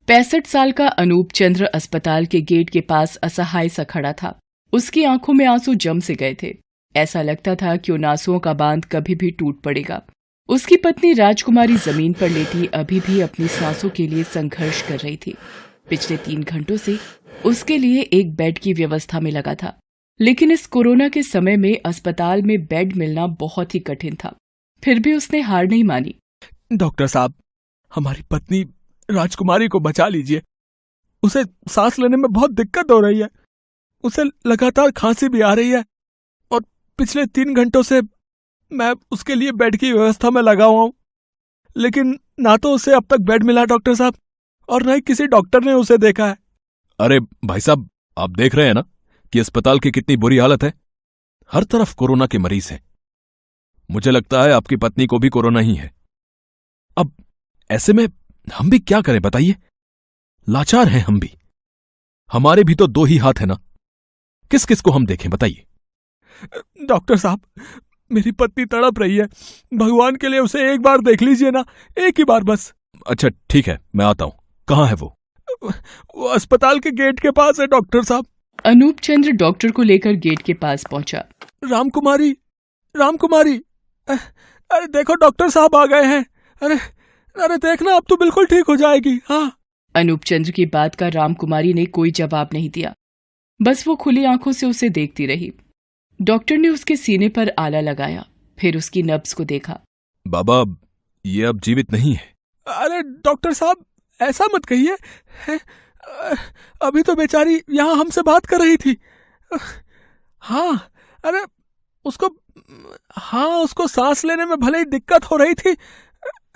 65 साल का अनूप चंद्र अस्पताल के गेट के पास असहाय सा खड़ा था। उसकी आंखों में आंसू जम से गए थे। ऐसा लगता था कि उन आंसुओं का बांध कभी भी टूट पड़ेगा। उसकी पत्नी राजकुमारी जमीन पर लेटी अभी भी अपनी सांसों के लिए संघर्ष कर रही थी। पिछले 3 घंटों से उसके लिए एक बेड की व्यवस्था में लगा था, लेकिन इस कोरोना के समय में अस्पताल में बेड मिलना बहुत ही कठिन था। फिर भी उसने हार नहीं मानी। डॉक्टर साहब, हमारी पत्नी राजकुमारी को बचा लीजिए। उसे सांस लेने में बहुत दिक्कत हो रही है। उसे लगातार खांसी भी आ रही है और पिछले 3 घंटों से मैं उसके लिए बेड की व्यवस्था में लगा हुआ हूं, लेकिन ना तो उसे अब तक बेड मिला डॉक्टर साहब, और न ही किसी डॉक्टर ने उसे देखा है। अरे भाई साहब, आप देख रहे हैं ना कि अस्पताल की कितनी बुरी हालत है। हर तरफ कोरोना के मरीज हैं। मुझे लगता है आपकी पत्नी को भी कोरोना ही है। अब ऐसे में हम भी क्या करें बताइए? लाचार हैं हम भी। हमारे भी तो 2 ही हाथ है ना। किस किस को हम देखें बताइए? डॉक्टर साहब, मेरी पत्नी तड़प रही है। भगवान के लिए उसे एक बार देख लीजिए ना, एक ही बार बस। अच्छा ठीक है, मैं आता हूं। कहाँ है वो? वो अस्पताल के गेट के पास है डॉक्टर साहब। अनूप चंद्र डॉक्टर को लेकर गेट के पास पहुंचा। रामकुमारी, रामकुमारी, अरे देखो डॉक्टर साहब आ गए हैं। अरे देखना, अब तो बिल्कुल ठीक हो जाएगी। हाँ। अनूप चंद्र की बात का रामकुमारी ने कोई जवाब नहीं दिया। बस वो खुली आंखों से उसे देखती रही। डॉक्टर ने उसके सीने पर आला लगाया, फिर उसकी नब्ज को देखा। बाबा, ये अब जीवित नहीं है। अरे डॉक्टर साहब, ऐसा मत कहिए। अभी तो बेचारी यहाँ हमसे बात कर रही थी। हाँ, अरे उसको सांस लेने में भले ही दिक्कत हो रही थी।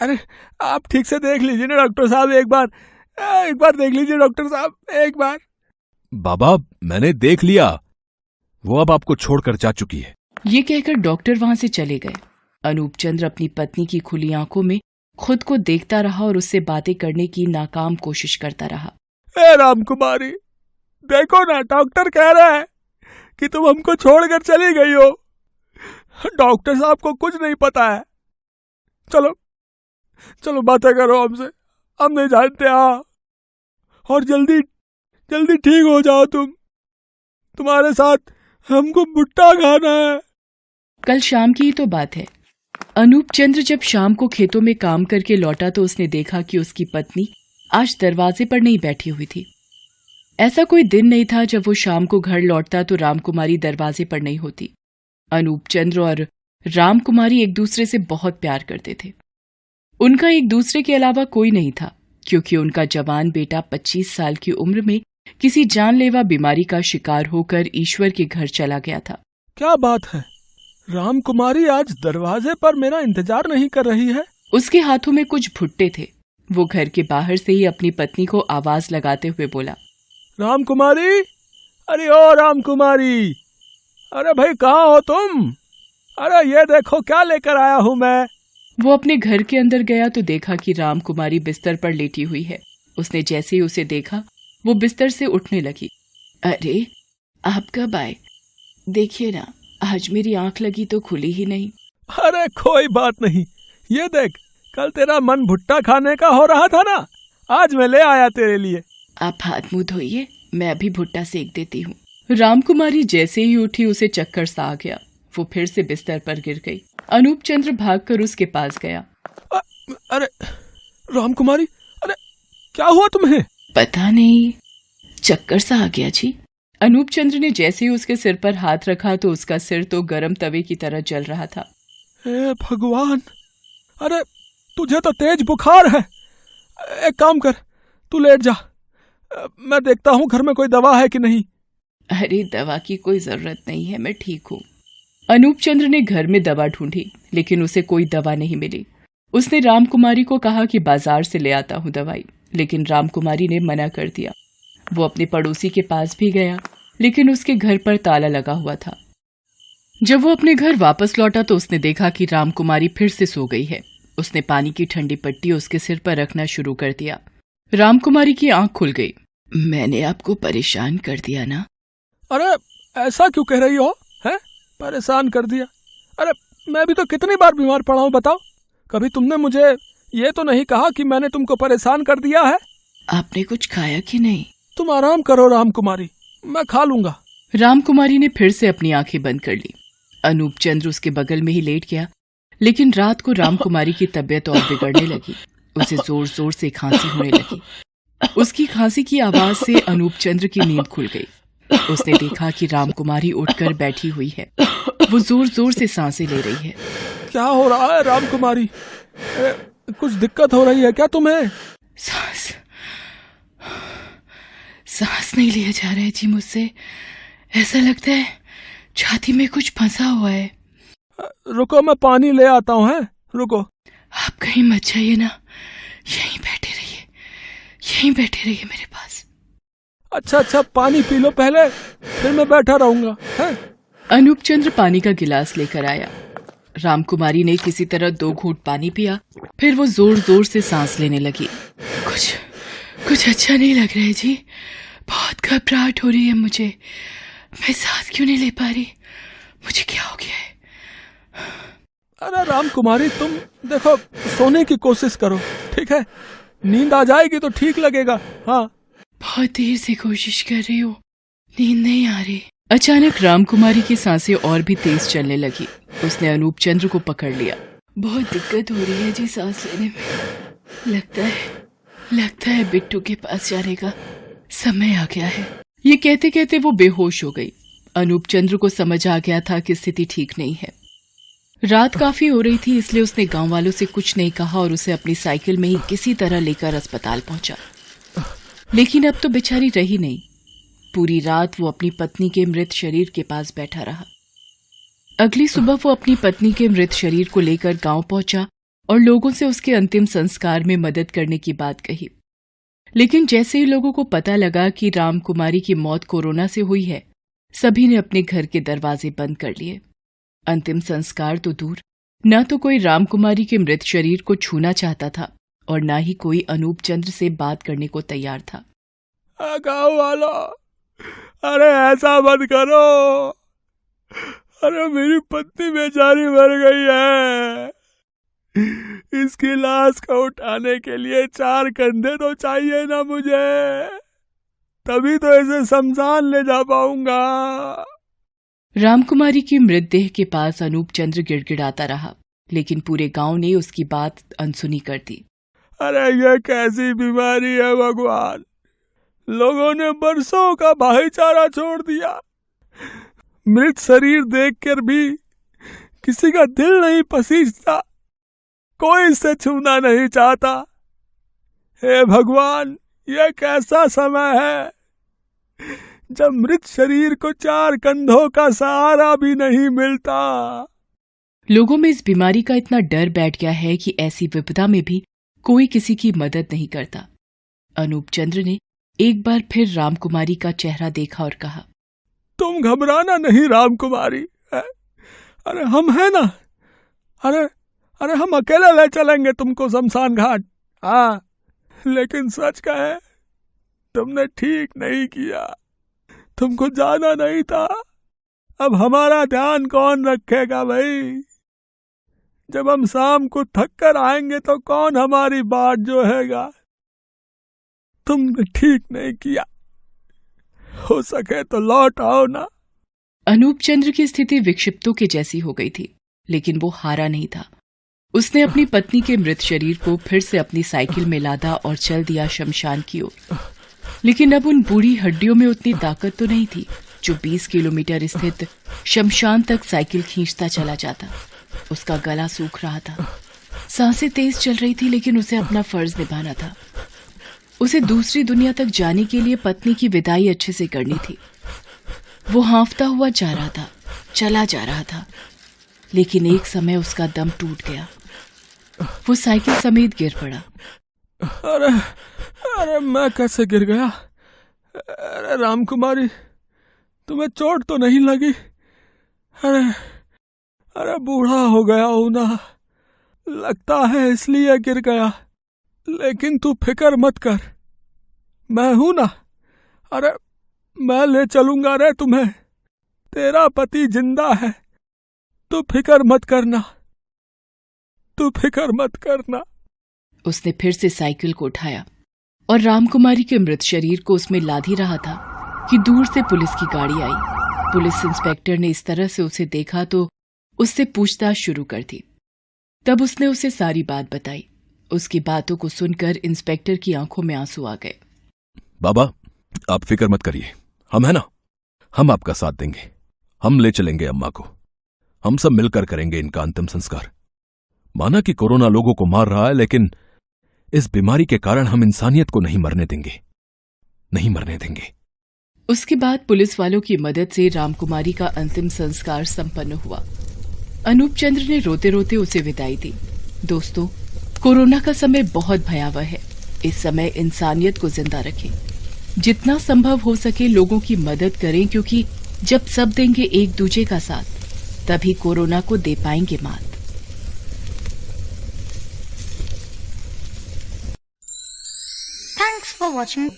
अरे आप ठीक से देख लीजिए ना डॉक्टर साहब, एक बार देख लीजिए डॉक्टर साहब, एक बार। बाबा, मैंने देख लिया। वो अब आपको छोड़कर जा चुकी है। ये कहकर डॉक्टर वहां से चले गए। अनूप चंद्र अपनी पत्नी की खुली आंखों में खुद को देखता रहा और उससे बातें करने की नाकाम कोशिश करता रहा। ए रामकुमारी, देखो ना, डॉक्टर कह रहा है कि तुम हमको छोड़कर चली गई हो। डॉक्टर साहब को कुछ नहीं पता है। चलो बातें करो हमसे, हम नहीं जानते। हाँ, और जल्दी ठीक हो जाओ। तुम्हारे साथ हमको भुट्टा खाना है। कल शाम की ही तो बात है। अनूप चंद्र जब शाम को खेतों में काम करके लौटा तो उसने देखा कि उसकी पत्नी आज दरवाजे पर नहीं बैठी हुई थी। ऐसा कोई दिन नहीं था जब वो शाम को घर लौटता तो रामकुमारी दरवाजे पर नहीं होती। अनूप चंद्र और रामकुमारी एक दूसरे से बहुत प्यार करते थे। उनका एक दूसरे के अलावा कोई नहीं था, क्योंकि उनका जवान बेटा 25 साल की उम्र में किसी जानलेवा बीमारी का शिकार होकर ईश्वर के घर चला गया था। क्या बात है, रामकुमारी आज दरवाजे पर मेरा इंतजार नहीं कर रही है। उसके हाथों में कुछ भुट्टे थे। वो घर के बाहर से ही अपनी पत्नी को आवाज लगाते हुए बोला, रामकुमारी, अरे ओ रामकुमारी, अरे भाई कहाँ हो तुम? अरे ये देखो क्या लेकर आया हूँ मैं। वो अपने घर के अंदर गया तो देखा कि रामकुमारी बिस्तर पर लेटी हुई है। उसने जैसे ही उसे देखा वो बिस्तर से उठने लगी। अरे आप कब आए? देखिए ना, आज मेरी आंख लगी तो खुली ही नहीं। अरे कोई बात नहीं, ये देख, कल तेरा मन भुट्टा खाने का हो रहा था ना, आज मैं ले आया तेरे लिए। आप हाथ मुंह धोइए, मैं अभी भुट्टा सेक देती हूँ। रामकुमारी जैसे ही उठी उसे चक्कर सा आ गया। वो फिर से बिस्तर पर गिर गई। अनूप चंद्र भागकर उसके पास गया। अरे रामकुमारी, अरे क्या हुआ तुम्हें? पता नहीं, चक्कर सा आ गया जी। अनूप चंद्र ने जैसे ही उसके सिर पर हाथ रखा तो उसका सिर तो गर्म तवे की तरह जल रहा था। हे भगवान, अरे तुझे तो तेज बुखार है। एक काम कर, तू लेट जा, मैं देखता हूँ घर में कोई दवा है कि नहीं। अरे दवा की कोई जरूरत नहीं है, मैं ठीक हूँ। अनूप चंद्र ने घर में दवा ढूंढी, लेकिन उसे कोई दवा नहीं मिली। उसने रामकुमारी को कहा कि बाजार से ले आता हूँ दवाई, लेकिन रामकुमारी ने मना कर दिया। वो अपने पड़ोसी के पास भी गया, लेकिन उसके घर पर ताला लगा हुआ था। जब वो अपने घर वापस लौटा तो उसने देखा कि रामकुमारी फिर से सो गई है। उसने पानी की ठंडी पट्टी उसके सिर पर रखना शुरू कर दिया। रामकुमारी की आंख खुल गई। मैंने आपको परेशान कर दिया ना? अरे ऐसा क्यों कह रही हो? है परेशान कर दिया? अरे मैं भी तो कितनी बार बीमार पड़ा हूँ, बताओ। कभी तुमने मुझे ये तो नहीं कहा कि मैंने तुमको परेशान कर दिया है। आपने कुछ खाया कि नहीं? तुम आराम करो रामकुमारी, मैं खा लूंगा। रामकुमारी ने फिर से अपनी आंखें बंद कर ली। अनूप चंद्र उसके बगल में ही लेट गया, लेकिन रात को रामकुमारी की तबीयत और बिगड़ने लगी। उसे जोर जोर से खांसी होने लगी। उसकी खांसी की आवाज से अनूप चंद्र की नींद खुल गई। उसने देखा कि रामकुमारी उठकर बैठी हुई है। वो जोर जोर से सांसें ले रही है। क्या हो रहा है रामकुमारी? कुछ दिक्कत हो रही है क्या तुम्हें? सांस नहीं लिया जा रहा है जी मुझसे। ऐसा लगता है छाती में कुछ फंसा हुआ है। रुको, मैं पानी ले आता हूँ। है, रुको। आप कहीं मत जाइए ना, यहीं बैठे रहिए मेरे पास। अच्छा, पानी पी लो पहले, फिर मैं बैठा रहूंगा। है? अनूप चंद्र पानी का गिलास लेकर आया। रामकुमारी ने किसी तरह 2 घूंट पानी पिया, फिर वो जोर जोर से सांस लेने लगी। कुछ अच्छा नहीं लग रहा है जी, बहुत घबराहट हो रही है मुझे। मैं सांस क्यों नहीं ले पा रही? मुझे क्या हो गया है? अरे रामकुमारी, तुम देखो, सोने की कोशिश करो, ठीक है? नींद आ जाएगी तो ठीक लगेगा। हाँ, बहुत देर से कोशिश कर रही हूँ, नींद नहीं आ रही। अचानक रामकुमारी की सांसें और भी तेज चलने लगी। उसने अनूप चंद्र को पकड़ लिया। बहुत दिक्कत हो रही है जी सांस लेने में। लगता है बिट्टू के पास जाने का समय आ गया है। ये कहते कहते वो बेहोश हो गई। अनूप चंद्र को समझ आ गया था कि स्थिति ठीक नहीं है। रात काफी हो रही थी, इसलिए उसने गांव वालों से कुछ नहीं कहा और उसे अपनी साइकिल में ही किसी तरह लेकर अस्पताल पहुंचा। लेकिन अब तो बेचारी रही नहीं। पूरी रात वो अपनी पत्नी के मृत शरीर के पास बैठा रहा। अगली सुबह वो अपनी पत्नी के मृत शरीर को लेकर गांव पहुंचा और लोगों से उसके अंतिम संस्कार में मदद करने की बात कही। लेकिन जैसे ही लोगों को पता लगा कि रामकुमारी की मौत कोरोना से हुई है, सभी ने अपने घर के दरवाजे बंद कर लिए। अंतिम संस्कार तो दूर, न तो कोई रामकुमारी के मृत शरीर को छूना चाहता था और न ही कोई अनूप चंद्र से बात करने को तैयार था। गाँव वालों, अरे ऐसा मत करो। अरे मेरी पत्नी बेचारी मर गई है। इसकी लाश को उठाने के लिए 4 कंधे तो चाहिए ना मुझे, तभी तो इसे शमशान ले जा पाऊंगा। रामकुमारी की मृतदेह के पास अनूप चंद्र गिड़गिड़ाता रहा, लेकिन पूरे गांव ने उसकी बात अनसुनी कर दी। अरे ये कैसी बीमारी है भगवान, लोगों ने बरसों का भाईचारा छोड़ दिया। मृत शरीर देखकर भी किसी का दिल नहीं पसीजता, कोई इसे छूना नहीं चाहता। हे भगवान, यह कैसा समय है जब मृत शरीर को 4 कंधों का सहारा भी नहीं मिलता। लोगों में इस बीमारी का इतना डर बैठ गया है कि ऐसी विपदा में भी कोई किसी की मदद नहीं करता। अनूप चंद्र ने एक बार फिर रामकुमारी का चेहरा देखा और कहा, तुम घबराना नहीं रामकुमारी, अरे हम हैं ना। अरे हम अकेले ले चलेंगे तुमको शमशान घाट। हाँ, लेकिन सच कहे, तुमने ठीक नहीं किया, तुमको जाना नहीं था। अब हमारा ध्यान कौन रखेगा भाई? जब हम शाम को थक कर आएंगे तो कौन हमारी बाट जोहेगा? तुमने ठीक नहीं किया, हो सके तो लौट आओ ना। अनूप चंद्र की स्थिति विक्षिप्तों के जैसी हो गई थी, लेकिन वो हारा नहीं था। उसने अपनी पत्नी के मृत शरीर को फिर से अपनी साइकिल में लादा और चल दिया शमशान की ओर। लेकिन अब उन बूढ़ी हड्डियों में उतनी ताकत तो नहीं थी जो 20 किलोमीटर स्थित शमशान तक साइकिल खींचता चला जाता। उसका गला सूख रहा था, सांसें तेज चल रही थी, लेकिन उसे अपना फर्ज निभाना था। उसे दूसरी दुनिया तक जाने के लिए पत्नी की विदाई अच्छे से करनी थी। वो हांफता हुआ जा रहा था, चला जा रहा था, लेकिन एक समय उसका दम टूट गया। वो साइकिल समेत गिर पड़ा। अरे मैं कैसे गिर गया? अरे रामकुमारी, तुम्हें चोट तो नहीं लगी? अरे बूढ़ा हो गया हूं ना, लगता है इसलिए गिर गया। लेकिन तू फिक्र मत कर, मैं हूं ना। अरे मैं ले चलूंगा रे तुम्हें, तेरा पति जिंदा है, तू फिक्र मत करना, तू फिक्र मत करना। उसने फिर से साइकिल को उठाया और रामकुमारी के मृत शरीर को उसमें लाद ही रहा था कि दूर से पुलिस की गाड़ी आई। पुलिस इंस्पेक्टर ने इस तरह से उसे देखा तो उससे पूछताछ शुरू कर दी। तब उसने उसे सारी बात बताई। उसकी बातों को सुनकर इंस्पेक्टर की आंखों में आंसू आ गए। बाबा, आप फिक्र मत करिए, हम है ना, हम आपका साथ देंगे। हम ले चलेंगे अम्मा को, हम सब मिलकर करेंगे इनका अंतिम संस्कार। माना कि कोरोना लोगों को मार रहा है, लेकिन इस बीमारी के कारण हम इंसानियत को नहीं मरने देंगे, नहीं मरने देंगे। उसके बाद पुलिस वालों की मदद से रामकुमारी का अंतिम संस्कार संपन्न हुआ। अनूप चंद्र ने रोते रोते उसे विदाई दी। दोस्तों, कोरोना का समय बहुत भयावह है। इस समय इंसानियत को जिंदा रखें, जितना संभव हो सके लोगों की मदद करें, क्योंकि जब सब देंगे एक दूजे का साथ, तभी कोरोना को दे पाएंगे मात। Thanks for watching.